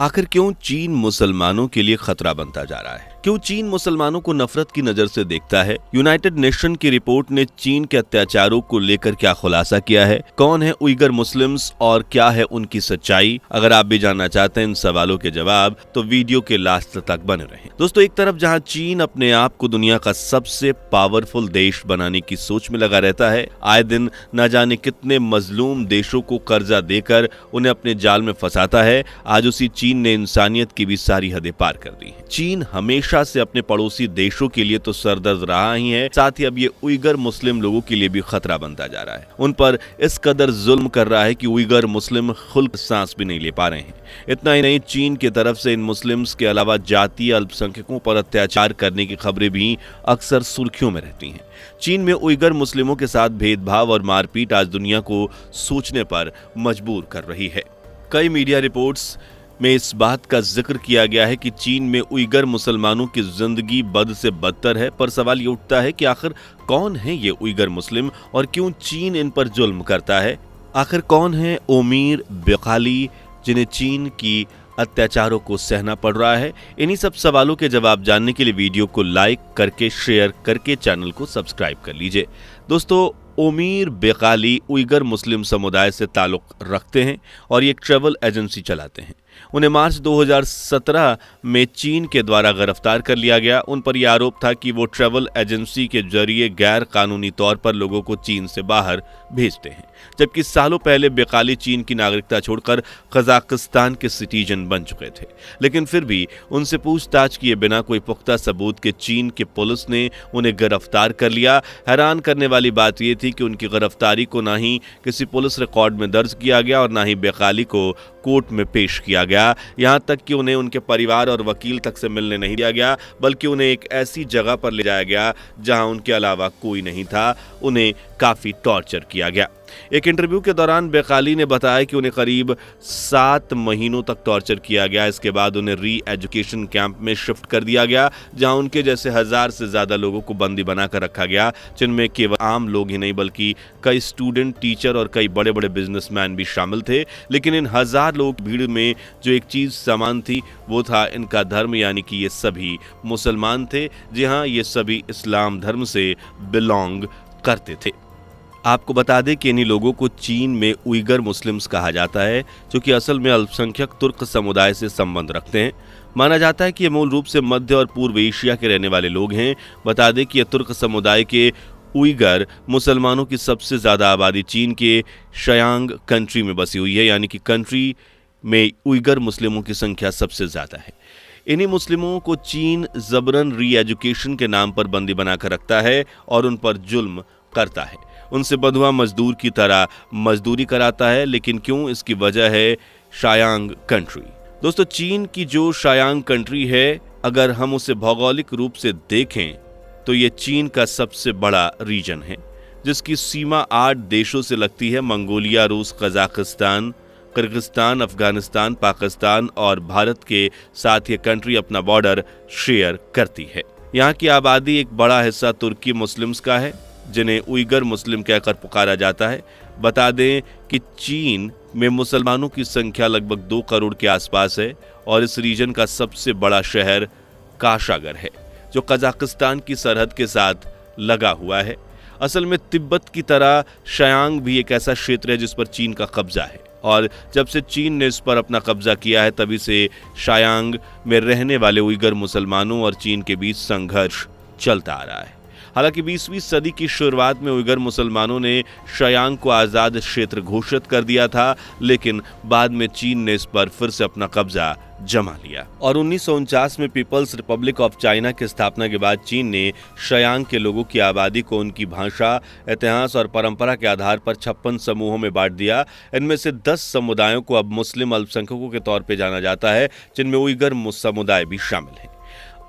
आखिर क्यों चीन मुसलमानों के लिए खतरा बनता जा रहा है? क्यों चीन मुसलमानों को नफरत की नजर से देखता है? यूनाइटेड नेशन की रिपोर्ट ने चीन के अत्याचारों को लेकर क्या खुलासा किया है? कौन है उइगर मुस्लिम्स और क्या है उनकी सच्चाई? अगर आप भी जानना चाहते हैं इन सवालों के जवाब तो वीडियो के लास्ट तक बने रहें। दोस्तों, एक तरफ जहां चीन अपने आप को दुनिया का सबसे पावरफुल देश बनाने की सोच में लगा रहता है, आए दिन न जाने कितने मजलूम देशों को कर्जा देकर उन्हें अपने जाल में फंसाता है, आज उसी चीन ने इंसानियत की भी सारी हदें पार कर दी हैं। चीन हमेशा से अपने पड़ोसी देशों के लिए तो सरदर्द रहा ही है, साथ ही अब ये उइगर मुस्लिम लोगों के लिए भी खतरा बनता जा रहा है। उन पर इस कदर जुल्म कर रहा है कि उइगर मुस्लिम खुद सांस भी नहीं ले पा रहे हैं। इतना ही नहीं, चीन की तरफ से इन मुस्लिम्स के अलावा जातीय अल्पसंख्यकों पर अत्याचार करने की खबरें भी अक्सर सुर्खियों में रहती हैं। चीन में उइगर मुस्लिमों के साथ भेदभाव और मारपीट आज दुनिया को सोचने पर मजबूर कर रही है। कई मीडिया रिपोर्ट्स में इस बात का जिक्र किया गया है कि चीन में उइगर मुसलमानों की जिंदगी बद से बदतर है, पर सवाल ये उठता है कि आखिर कौन है ये उइगर मुस्लिम और क्यों चीन इन पर जुल्म करता है? आखिर कौन है ओमीर बेकाली जिन्हें चीन की अत्याचारों को सहना पड़ रहा है? इन्हीं सब सवालों के जवाब जानने के लिए वीडियो को लाइक करके, शेयर करके चैनल को सब्सक्राइब कर लीजिए। दोस्तों, ओमीर बेकाली उइगर मुस्लिम समुदाय से ताल्लुक रखते हैं और ये एक ट्रैवल एजेंसी चलाते हैं। उन्हें मार्च 2017 में चीन के द्वारा गिरफ्तार कर लिया गया। उन पर यह आरोप था कि वो ट्रैवल एजेंसी के जरिए गैर कानूनी तौर पर लोगों को चीन से बाहर भेजते हैं, जबकि सालों पहले बेकाली चीन की नागरिकता छोड़कर कजाकिस्तान के सिटीजन बन चुके थे। लेकिन फिर भी उनसे पूछताछ किए बिना कोई पुख्ता सबूत के चीन के पुलिस ने उन्हें गिरफ्तार कर लिया। हैरान करने वाली बात यह थी कि उनकी गिरफ्तारी को ना ही किसी पुलिस रिकॉर्ड में दर्ज किया गया और ना ही बेकाली को कोर्ट में पेश किया गया। यहां तक कि उन्हें उनके परिवार और वकील तक से मिलने नहीं दिया गया, बल्कि उन्हें एक ऐसी जगह पर ले जाया गया जहां उनके अलावा कोई नहीं था। उन्हें काफी टॉर्चर किया गया। एक इंटरव्यू के दौरान बेकाली ने बताया कि उन्हें करीब 7 महीनों तक टॉर्चर किया गया। इसके बाद उन्हें री एजुकेशन कैंप में शिफ्ट कर दिया गया, जहां उनके जैसे 1000 से ज्यादा लोगों को बंदी बनाकर रखा गया, जिनमें केवल आम लोग ही नहीं बल्कि कई स्टूडेंट, टीचर और कई बड़े बड़े बिजनेसमैन भी शामिल थे। लेकिन इन 1000 लोग भीड़ में जो एक चीज समान थी वो था इनका धर्म, यानी कि ये सभी मुसलमान थे। जी हाँ, ये सभी इस्लाम धर्म से बिलोंग करते थे। आपको बता दें कि इन्हीं लोगों को चीन में उइगर मुस्लिम्स कहा जाता है, जो कि असल में अल्पसंख्यक तुर्क समुदाय से संबंध रखते हैं। माना जाता है कि ये मूल रूप से मध्य और पूर्व एशिया के रहने वाले लोग हैं। बता दें कि ये तुर्क समुदाय के उइगर मुसलमानों की सबसे ज्यादा आबादी चीन के शयांग कंट्री में बसी हुई है, यानी कि कंट्री में उइगर मुस्लिमों की संख्या सबसे ज्यादा है। इन्हीं मुस्लिमों को चीन जबरन री एजुकेशन के नाम पर बंदी बनाकर रखता है और उन पर जुल्म करता है, उनसे बंधुआ मजदूर की तरह मजदूरी कराता है। लेकिन क्यों? इसकी वजह है शायांग कंट्री। दोस्तों, चीन की जो शायांग कंट्री है, अगर हम उसे भौगोलिक रूप से देखें तो ये चीन का सबसे बड़ा रीजन है, जिसकी सीमा 8 देशों से लगती है: मंगोलिया, रूस, कजाकिस्तान, किर्गिस्तान, अफगानिस्तान, पाकिस्तान और भारत के साथ ये कंट्री अपना बॉर्डर शेयर करती है। यहाँ की आबादी एक बड़ा हिस्सा तुर्की मुस्लिम्स का है, जिन्हें उइगर मुस्लिम कहकर पुकारा जाता है। बता दें कि चीन में मुसलमानों की संख्या लगभग 2 करोड़ के आसपास है और इस रीजन का सबसे बड़ा शहर काशागर है, जो कजाकिस्तान की सरहद के साथ लगा हुआ है। असल में तिब्बत की तरह शायांग भी एक ऐसा क्षेत्र है जिस पर चीन का कब्जा है, और जब से चीन ने इस पर अपना कब्जा किया है तभी से शायांग में रहने वाले उइगर मुसलमानों और चीन के बीच संघर्ष चलता आ रहा है। हालांकि 20वीं सदी की शुरुआत में उइगर मुसलमानों ने शायांग को आज़ाद क्षेत्र घोषित कर दिया था, लेकिन बाद में चीन ने इस पर फिर से अपना कब्जा जमा लिया और 1949 में पीपल्स रिपब्लिक ऑफ चाइना की स्थापना के बाद चीन ने शायांग के लोगों की आबादी को उनकी भाषा, इतिहास और परंपरा के आधार पर 56 समूहों में बांट दिया। इनमें से 10 समुदायों को अब मुस्लिम अल्पसंख्यकों के तौर पर जाना जाता है, जिनमें उइगर समुदाय भी शामिल है।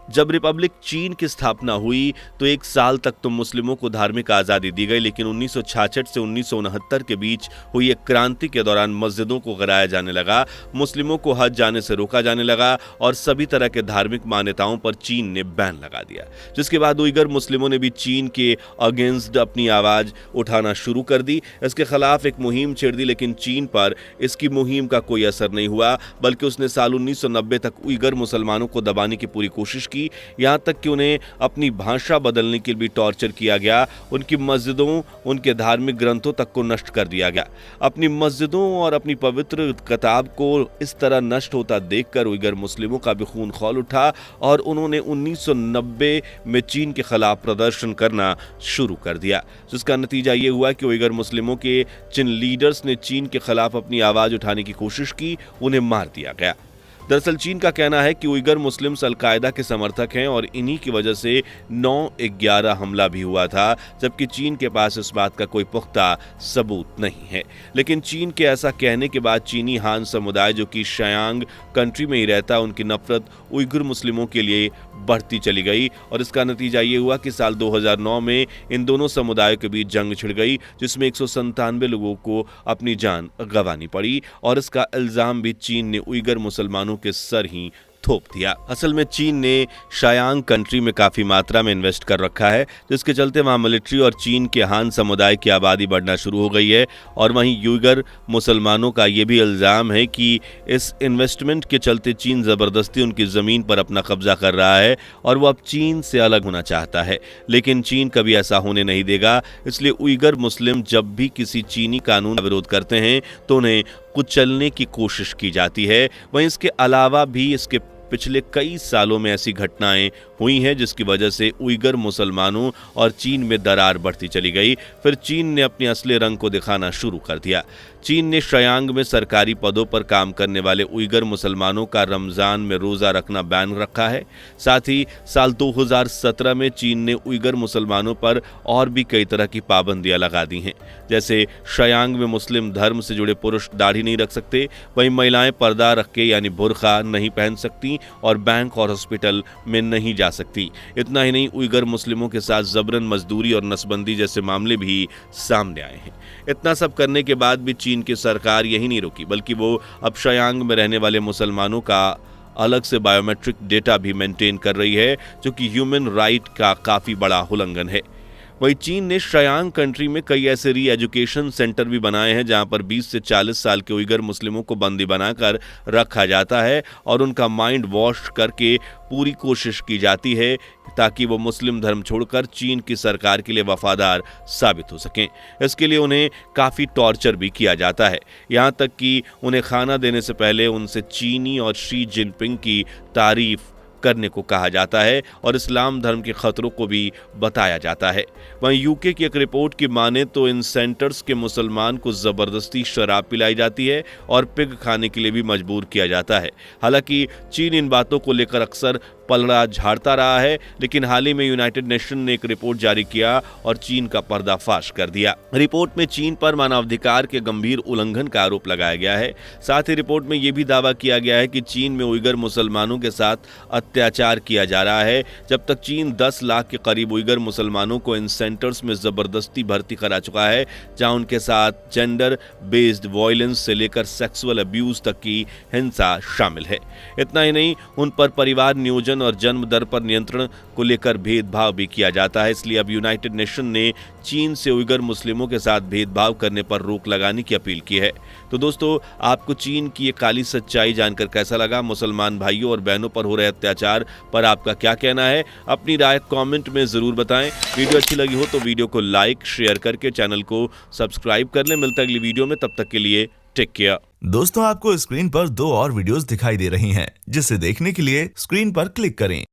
जब रिपब्लिक चीन की स्थापना हुई तो एक साल तक तो मुस्लिमों को धार्मिक आजादी दी गई, लेकिन 1966 से 1969 के बीच हुई एक क्रांति के दौरान मस्जिदों को गिराया जाने लगा, मुस्लिमों को हज जाने से रोका जाने लगा और सभी तरह के धार्मिक मान्यताओं पर चीन ने बैन लगा दिया। जिसके बाद उइगर मुस्लिमों ने भी चीन के अगेंस्ट अपनी आवाज उठाना शुरू कर दी, इसके खिलाफ एक मुहिम छेड़ दी, लेकिन चीन पर इसकी मुहिम का कोई असर नहीं हुआ, बल्कि उसने साल 1990 तक उइगर मुसलमानों को दबाने की पूरी कोशिश की, यहां तक कि उन्हें अपनी भाषा बदलने के लिए भी टॉर्चर किया गया, उनकी मस्जिदों, उनके धार्मिक ग्रंथों तक को नष्ट कर दिया गया। अपनी मस्जिदों और अपनी पवित्र किताब को इस तरह नष्ट होता देखकर उइगर मुस्लिमों का भी खून खौल उठा और उन्होंने 1990 में चीन के खिलाफ प्रदर्शन करना शुरू कर दिया, जिसका नतीजा ये हुआ कि उइगर मुस्लिमों के जिन लीडर्स ने चीन के खिलाफ अपनी आवाज उठाने की कोशिश की, उन्हें मार दिया गया। दरअसल चीन का कहना है कि उइगर मुस्लिम्स अल-कायदा के समर्थक हैं और इन्हीं की वजह से 9/11 हमला भी हुआ था, जबकि चीन के पास इस बात का कोई पुख्ता सबूत नहीं है। लेकिन चीन के ऐसा कहने के बाद चीनी हान समुदाय, जो कि शयांग कंट्री में ही रहता, उनकी नफरत उइगर मुस्लिमों के लिए बढ़ती चली गई और इसका नतीजा ये हुआ कि साल 2009 में इन दोनों समुदायों के बीच जंग छिड़ गई, जिसमें 197 लोगों को अपनी जान गंवानी पड़ी और इसका इल्जाम भी चीन ने उइगर मुसलमानों के सर ही थोप दिया। असल में चीन ने शयांग कंट्री में काफी मात्रा में इन्वेस्ट कर रखा है, जिसके चलते वहां मिलिट्री और चीन के हान समुदाय की आबादी बढ़ना शुरू हो गई है और वहीं उइगर मुसलमानों का यह भी इल्जाम है कि इस इन्वेस्टमेंट के चलते चीन जबरदस्ती उनकी जमीन पर अपना कब्जा कर रहा है और वो अब चीन से अलग होना चाहता है, लेकिन चीन कभी ऐसा होने नहीं देगा। इसलिए उइगर मुस्लिम जब भी किसी चीनी कानून का विरोध करते हैं तो उन्हें कुचलने की कोशिश की जाती है। वहीं इसके अलावा भी इसके पिछले कई सालों में ऐसी घटनाएं हुई हैं जिसकी वजह से उइगर मुसलमानों और चीन में दरार बढ़ती चली गई। फिर चीन ने अपने असली रंग को दिखाना शुरू कर दिया। चीन ने शयांग में सरकारी पदों पर काम करने वाले उइगर मुसलमानों का रमजान में रोजा रखना बैन रखा है। साथ ही साल 2017 में चीन ने उइगर मुसलमानों पर और भी कई तरह की पाबंदियां लगा दी हैं, जैसे शयांग में मुस्लिम धर्म से जुड़े पुरुष दाढ़ी नहीं रख सकते, वहीं महिलाएं पर्दा रख के यानी बुर्का नहीं पहन सकती और बैंक और हॉस्पिटल में नहीं जा सकती। इतना ही नहीं, उइगर मुस्लिमों के साथ जबरन मजदूरी और नसबंदी जैसे मामले भी सामने आए हैं। इतना सब करने के बाद भी चीन की सरकार यही नहीं रुकी, बल्कि वो अब शयांग में रहने वाले मुसलमानों का अलग से बायोमेट्रिक डेटा भी मेंटेन कर रही है, जो कि ह्यूमन राइट का काफी बड़ा उल्लंघन है। वहीं चीन ने शयांग कंट्री में कई ऐसे री एजुकेशन सेंटर भी बनाए हैं जहां पर 20 से 40 साल के उइगर मुस्लिमों को बंदी बनाकर रखा जाता है और उनका माइंड वॉश करके पूरी कोशिश की जाती है ताकि वो मुस्लिम धर्म छोड़कर चीन की सरकार के लिए वफादार साबित हो सकें। इसके लिए उन्हें काफ़ी टॉर्चर भी किया जाता है, यहाँ तक कि उन्हें खाना देने से पहले उनसे चीनी और शी जिनपिंग की तारीफ करने को कहा जाता है और इस्लाम धर्म के खतरों को भी बताया जाता है। वहीं यूके की एक रिपोर्ट की माने तो इन सेंटर्स के मुसलमान को जबरदस्ती शराब पिलाई जाती है और पिग खाने के लिए भी मजबूर किया जाता है। हालांकि चीन इन बातों को लेकर अक्सर पलड़ा झाड़ता रहा है, लेकिन हाल ही में यूनाइटेड नेशन ने एक रिपोर्ट जारी किया और चीन का पर्दाफाश कर दिया। रिपोर्ट में चीन पर मानवाधिकार के गंभीर उल्लंघन का आरोप लगाया गया है। साथ ही रिपोर्ट में यह भी दावा किया गया है कि चीन में उइगर मुसलमानों के साथ अत्याचार किया जा रहा है। जब तक चीन 10 लाख के करीब उइगर मुसलमानों को इन सेंटर्स में जबरदस्ती भर्ती करा चुका है, जहां उनके साथ जेंडर बेस्ड वायलेंस से लेकर सेक्सुअल अब्यूज तक की हिंसा शामिल है। इतना ही नहीं, उन पर परिवार नियोजन और जन्म दर पर नियंत्रण को लेकर भेदभाव भी किया जाता है। इसलिए अब यूनाइटेड नेशन ने चीन से उइगर मुस्लिमों के साथ भेदभाव करने पर रोक लगाने की अपील की है। तो दोस्तों, आपको चीन की ये काली सच्चाई जानकर कैसा लगा? मुसलमान भाइयों और बहनों पर हो रहे अत्याचार पर आपका क्या कहना है? अपनी राय कमेंट में जरूर बताएं। वीडियो अच्छी लगी हो तो वीडियो को लाइक शेयर करके चैनल को सब्सक्राइब कर लें। मिलता है अगली वीडियो में, तब तक के लिए टेक केयर। दोस्तों, आपको स्क्रीन पर 2 और वीडियोस दिखाई दे रही हैं, जिसे देखने के लिए स्क्रीन पर क्लिक करें।